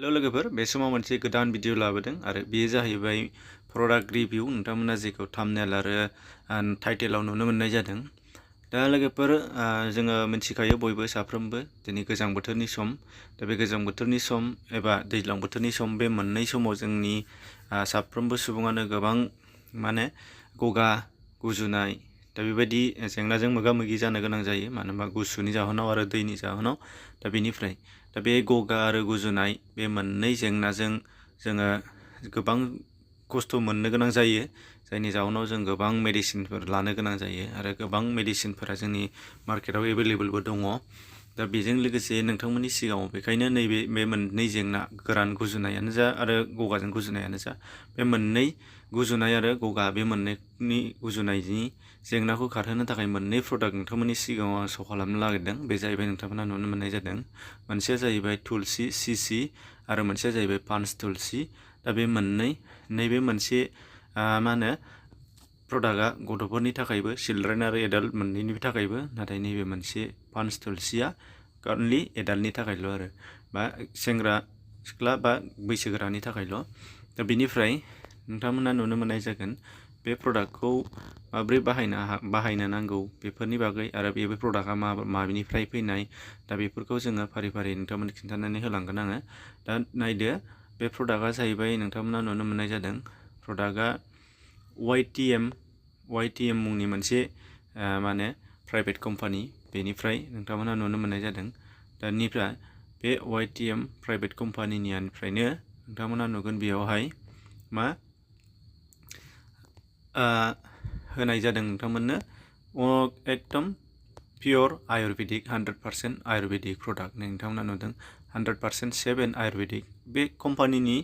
हेल' लोगोफोर बे समाव मोनसे गोदान भिडिअ लाबोदों आरो बेयो जाहैबाय प्रडाक्ट रिभिउ नोंथांमोना जेखौ थाम्बनेल आरो टाइटेलाव नुनो मोननाय जादों। दा लोगोफोर जोङो मिथिखायो बयबो साफ्रोमबो दिनै गोजां बोथोरनि सम। दा बे गोजां बोथोरनि सम एबा दैज्लां बोथोरनि सम बे मोननै समाव जोंनि साफ्रोमबो सुबुङानो गोबां गगा गुजुनाय दा बेबायदि जेंनाजों मोगा मोगि जानो गोनां जायो, मानो होनबा गुसुनि जाहोनाव आरो दैनि जाहोनाव। दा बेनिफ्राय बे गगा आरो गुजुनाय बे मोननै जेंनाजों जोङो गोबां खस्थ' मोननो गोनां जायो, जायनि जाहोनाव जों गोबां मेडिसिनफोर लानो गोनां जायो आरो गोबां मेडिसिनफोरा जोंनि मार्केटाव एभेलेबेलबो दङ। दा बेजों लोगोसे नोंथांमोननि सिगाङाव बेखायनो नैबे मोननै जेंना गोरान गुजुनायानो जा आरो गगाजों गुजुनायानो जा, बे मोननै गुजुनाय आरो गगा बे मोननैनि गुजुनायनि जेंनाखौ खारहोनो थाखाय मोननै प्रडाक्ट नोंथांमोननि सिगाङाव आं श' खालामनो नागिरदों। बे जाहैबाय नोंथांमोना नुनो मोननाय जादों, मोनसेया जाहैबाय तुलसि CC आरो मोनसेया जाहैबाय पान्स तुलसि। दा बे नैबे मोनसे प्रडाक्टआ गथ'फोरनि थाखायबो चिल्ड्रेन आरो एडाल्ट मोननैनिबो थाखायबो, नाथाय नैबे मोनसे पान्स तुलसिया अनलि एडाल्टनि थाखायल' आरो बा सेंग्रा सिख्ला बा बैसोगोरानि थाखायल'। दा बेनिफ्राय नोंथांमोना नुनो मोननाय जागोन बे प्रडाक्टखौ माब्रै बाहायनो नांगौ बेफोरनि बागै आरो बे प्रडाक्टआ माबेनिफ्राय फैनाय, दा बेफोरखौ जोङो फारि फारि नोंथांमोननो खिन्थानानै होलांगोन आङो। दा नायदो, बे प्रडाक्टआ जाहैबाय नोंथांमोना नुनो मोननाय जादों प्रडाक्टआ YTM मुंनि मोनसे प्राइभेट कम्पानि, बेनिफ्राय नोंथांमोना नुनो मोननाय जादों। दा निफ्राय बे YTM प्राइभेट कम्पानिनिफ्रायनो नोंथांमोना नुगोन बेयावहाय होनाय जादों नोंथांमोननो एकदम पियर आयुर्वेदिक 100% आयुर्वेदिक प्रडाक्ट नोंथांमोना नुदों 100% सेफ एन्ड आयुर्वेदिक। बे कम्पानिनि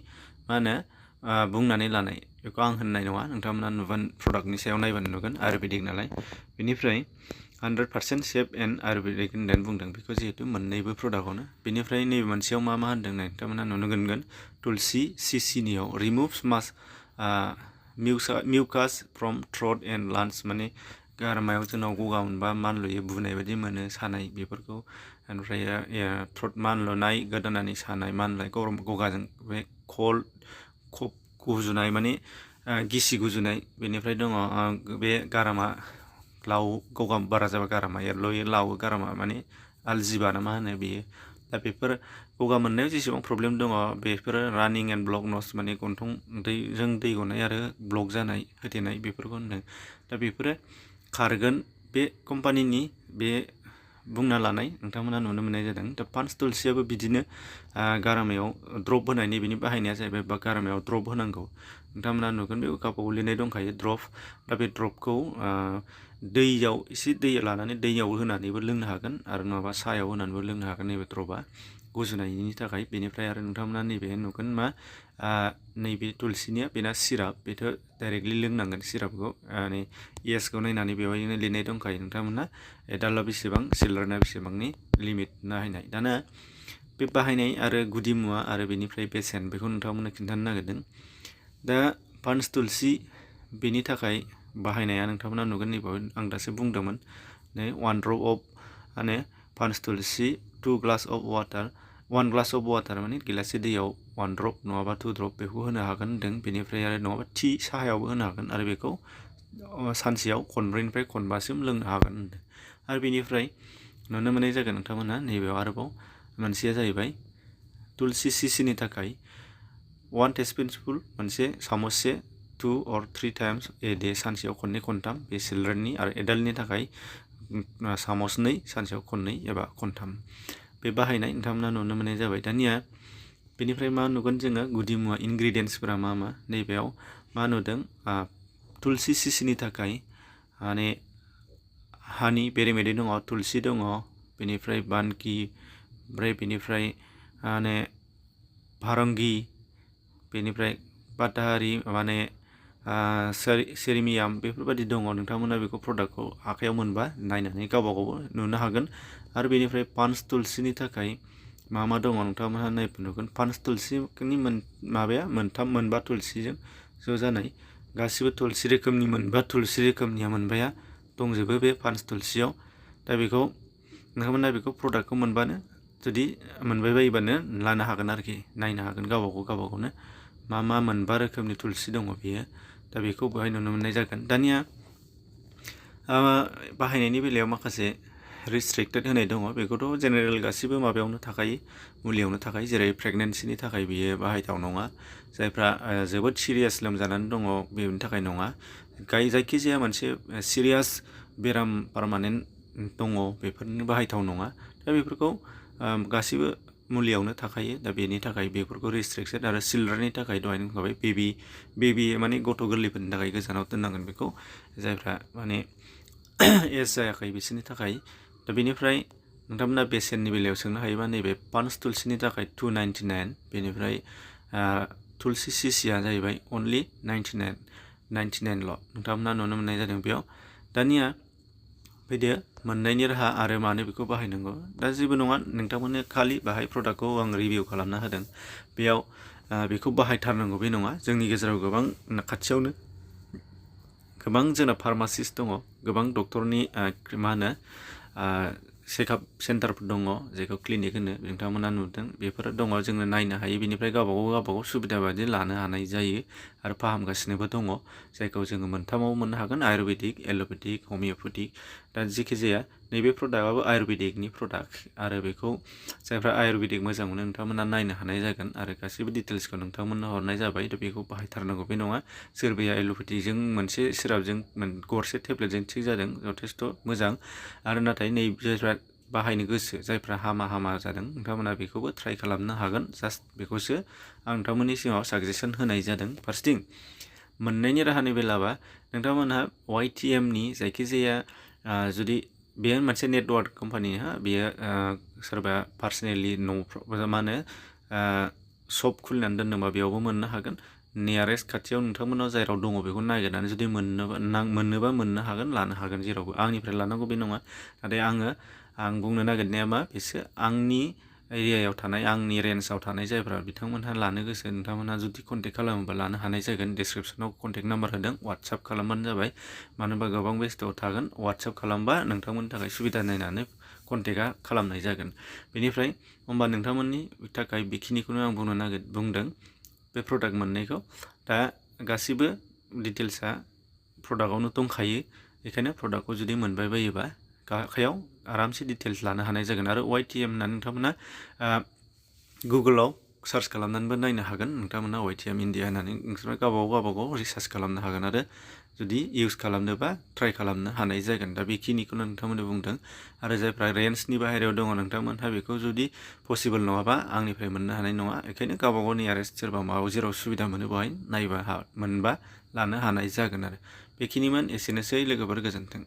बुंनानै लानाय बेखौ आं होननाय नङा, नोंथांमोना नुगोन प्रडाक्टनि सायाव नायबानो नुगोन आयुर्वेदिक नालाय। बेनिफ्राय 100% सेफ एन्ड आयुर्वेदिक होननानै बुंदों बेखौ, जिहेतु मोननैबो प्रडाक्टआवनो। बेनिफ्राय नैबे मोनसेयाव मा होनदों नोंथांमोना नुनो मोनगोन, तुलसि CCनियाव रिमुभ्स मिउकास फ्रम थ्रट एन्ड लांस, गारामायाव जोंनाव गगा मोनबा मानलुयो, बुनाय बायदि मोनो, सानाय बेफोरखौ, ओमफ्राय थ्रट मानलुनाय, गोदोनानि सानाय माननाय गगाजों बे गुजुनाय गिसि गुजुनाय। बेनिफ्राय दङ बे गारामा गगा बारा जाबा गारामा एरल'यो लावो, गारामा आलजिबा ना मा होनो बेयो। दा बेफोर गगा मोननायाव जेसेबां प्रब्लेम दङ बेफोरो रानिं एन्ड ब्लक नस, गन्थंजों दै गनाय आरो ब्लक जानाय होथेनाय बेफोरखौ होनदों। दा बेफोरो खारगोन बे कम्पानिनि बे बुंना लानाय नोंथांमोना नुनो मोननाय जादों। दा पान्स तुलसियाबो बिदिनो गारामायाव ड्रप होनायनि बिनि बाहायनाया जाहैबाय बा गारामायाव ड्रप होनांगौ। नोंथांमोना नुगोन बे गावबागाव लिरनाय दंखायो ड्रप। दा बे ड्रपखौ दैयाव एसे दै लानानै दैयाव होनानैबो लोंनो हागोन आरो नङाबा साहायाव होनानैबो लोंनो हागोन नैबे ड्रपआ गुजुनायनि थाखाय। बेनिफ्राय आरो नोंथांमोना नैबे नुगोन नैबे तुलसिनिया बेना सिराप, बेथ' डाइरेक्टलि लोंनांगोन सिरापखौ, एजखौ नायनानै बेवहायनो लिरनाय दंखायो नोंथांमोना एडाल्टआ बेसेबां चिल्ड्रेना बेसेबांनि लिमिट नायनाय। दाना बे बाहायनाय आरो गुदि मुवा आरो बेनिफ्राय बेसेन बेखौ नोंथांमोननो खिन्थानो नागिरदों। दा पान्स तुलसि बेनि थाखाय बाहायनाया नोंथांमोना नुगोन नैबाव आं दासो बुंदोंमोन, 1 ड्रप अफ पान्स तुलसि 1 ग्लास अफ वाटार गिलाससे दैयाव 1 ड्रप नङाबा 2 ड्रप बेखौ होनो हागोन होनदों। बेनिफ्राय आरो नङाबा टि साहायावबो होनो हागोन आरो बेखौ सानसेयाव खनब्रैनिफ्राय खनबासिम लोंनो हागोन होनदों। आरो बेनिफ्राय नुनो मोननाय जागोन नोंथांमोना नैबेयाव आरोबाव मोनसेया जाहैबाय तुलसि CCनि थाखाय 1 टीस्पुन मोनसे सामससे 2 or 3 टाइम्स ए डे, सानसेयाव खननै खनथाम। बे चिल्ड्रेननि आरो एडाल्टनि थाखाय सामसनै सानसेयाव खननै एबा खनथाम बे बाहायनाय नोंथांमोना नुनो मोननाय जाबाय। दानिया बेनिफ्राय मा नुगोन जोङो गुदि मुवा इनग्रिडियेन्ट्सफोरा मा नैबेयाव मा नुदों, तुलसि CCनि थाखाय हानि बेरेमोदै दङ, तुलसि दङ, बेनिफ्राय बानकि, ओमफ्राय बेनिफ्राय भारंगी, बेनिफ्राय पाताहारि सेरिमियाम बेफोरबायदि दङ। नोंथांमोना बेखौ प्रडाक्टखौ आखायाव मोनबा नायनानै गावबागाव नुनो हागोन। आरो बेनिफ्राय पान्स तुलसिनि थाखाय मा दङ नोंथांमोनहा नायबा नुगोन। पान्स तुलसिनि मोनबा तुलसिजों ज' जानाय गासिबो तुलसि रोखोमनि मोनबा तुलसि रोखोमनिया मोनबाया दंजोबो बे पान्स तुलसियाव। दा बेखौ नोंथांमोना बेखौ प्रडाक्टखौ मोनबानो जुदि मोनबाय बायोबानो लानो हागोन आरोखि नायनो हागोन गावबागावनो मा मोनबा रोखोमनि थुलसि दङ बेयो दा बेखौ बेवहाय नुनो मोननाय जागोन। दानिया बाहायनायनि बेलायाव माखासे रिस्ट्रिक्टेड होनाय दङ बेखौथ' जेनेरेल गासिबो माबायावनो थाखायो मुलियावनो थाखायो जेरै प्रेगनेन्सिनि थाखाय बियो बाहायथाव नङा जायफ्रा जोबोद सिरियास लोमजानानै दङ बेनि थाखाय नङा जायखिजाया मोनसे सिरियास बेराम पारमानेन्ट दङ बेफोरनो बाहायथाव नङा दा बेफोरखौ गासिबो मुलियावनो थाखायो दा बेनि थाखाय बेफोरखौ रिस्ट्रिक्टेड आरो चिल्ड्रेननि थाखाय दहाय बुंखाबाय बेबि माने गथ' गोरलैफोरनि थाखाय गोजानाव दोननांगोन बेखौ जायफ्रा माने एज जायाखै बिसोरनि थाखाय दा बेनिफ्राय नोंथांमोना बेसेननि बेलायाव सोंनो हायोबा नैबे पान्स तुलसिनि थाखाय 299 बेनिफ्राय तुलसि सिसिया जाहैबाय अनलि 99ल' नोंथांमोना नुनो मोननाय जादों बेयाव। दानिया फैदो मोननायनि राहा आरो मानो बेखौ बाहायनांगौ दा जेबो नङा नोंथांमोननो खालि बाहाय प्रडाक्टखौ आं रिभिउ खालामना होदों बेयाव बेखौ बाहायथारनांगौ बे नङा जोंनि गेजेराव गोबां खाथियावनो गोबां जोंना फार्मासिस्ट दङ गोबां डक्टरनि मा होनो चेकआप सेन्टारफोर दङ जेखौ क्लिनिक होनो नोंथांमोना नुदों बेफोर दङ जोङो नायनो हायो बिनिफ्राय गावबागाव सुबिदा बायदि लानो हानाय जायो आरो फाहामगासिनोबो दङ जायखौ जोङो मोनथामाव मोननो हागोन आयुर्वेदिक एल'पेथिक हमिय'पेथिक दा जेखि जाया नैबे प्रडाक्टआबो आयुर्वेदिकनि प्रडाक्ट आरो बेखौ जायफ्रा आयुर्वेदिक मोजां मोनो नोंथांमोना नायनो हानाय जागोन आरो गासैबो डिटेल्सखौ नोंथांमोननो हरनाय जाबाय दा बेखौ बाहायथारनांगौ बे नङा सोरबाया एल'पेथिकजों मोनसे सिरापजों गरसे टेब्लेटजों थिग जादों जथेस्थ' मोजां आरो नाथाय नै जायफ्रा बाहायनो गोसो जायफ्रा हामा जादों नोंथांमोना बेखौबो ट्राइ खालामनो हागोन जास्ट बेखौसो आं नोंथांमोननि सिगाङाव साजेसन होनाय जादों फार्स्टिं मोननायनि राहानि बेलाबा नोंथांमोनहा YTMनि जायखिजाया जुदि बेयो मोनसे नेटवार्क कम्पानि बेयो सोरबा पार्सनेलि न'फ्राव मा होनो शप खुलिनानै दोनदोंबा बेयावबो मोननो हागोन नियारेस्ट खाथियाव नोंथांमोनाव जेराव दङ बेखौ नागिरनानै जुदि मोननोबा मोननो हागोन लानो हागोन जेरावबो आंनिफ्राय लानांगौ बे नङा नाथाय आं बुंनो नागिरनाया मा बिसोर आंनि एरियायाव थानाय आंनि रेन्जआव थानाय जायफ्रा बिथांमोनहा लानो गोसो नोंथांमोनहा जुदि कन्टेक्ट खालामोबा लानो हानाय जागोन डिसक्रिपसनाव कन्टेक्ट नाम्बार होदों वाट्सएप खालामबानो जाबाय मानो होनबा गोबां बेस्थ'आव थागोन वाट्सएप खालामबा नोंथांमोननि थाखाय सुबिदा नायनानै कन्टेक्टआ खालामनाय जागोन बेनिफ्राय होमबा नोंथांमोननि थाखाय बेखिनिखौनो आं बुंदों बे प्रडाक्ट मोननायखौ दा गासिबो डिटेल्सआ प्रडाक्टआवनो दंखायो बेखायनो प्रडाक्टखौ जुदि मोनबाय बायोबा आखायाव आरामसे डिटेल्स लानो हानाय जागोन आरो YTM होननानै नोंथांमोना गुगोलाव सार्च खालामनानैबो नायनो हागोन नोंथांमोना YTM इन्डिया होननानै नोंसोर गावबागाव रिसार्च खालामनो हागोन आरो जुदि इउज खालामनोबा ट्राइ खालामनो हानाय जागोन दा बेखिनिखौनो नोंथांमोननो बुंदों आरो जायफ्रा रेन्जनि बाहेरायाव दङ नोंथांमोनहा बेखौ जुदि पसिबोल नङाबा आंनिफ्राय मोननो हानाय नङा बेखायनो गावबागाव नियारेस्ट सोरबा जेराव सुबिदा मोनो बेवहाय नायबा मोनबा लानो हानाय जागोन आरो बेखिनिमोन एसेनोसै लोगोफोर गोजोन्थों।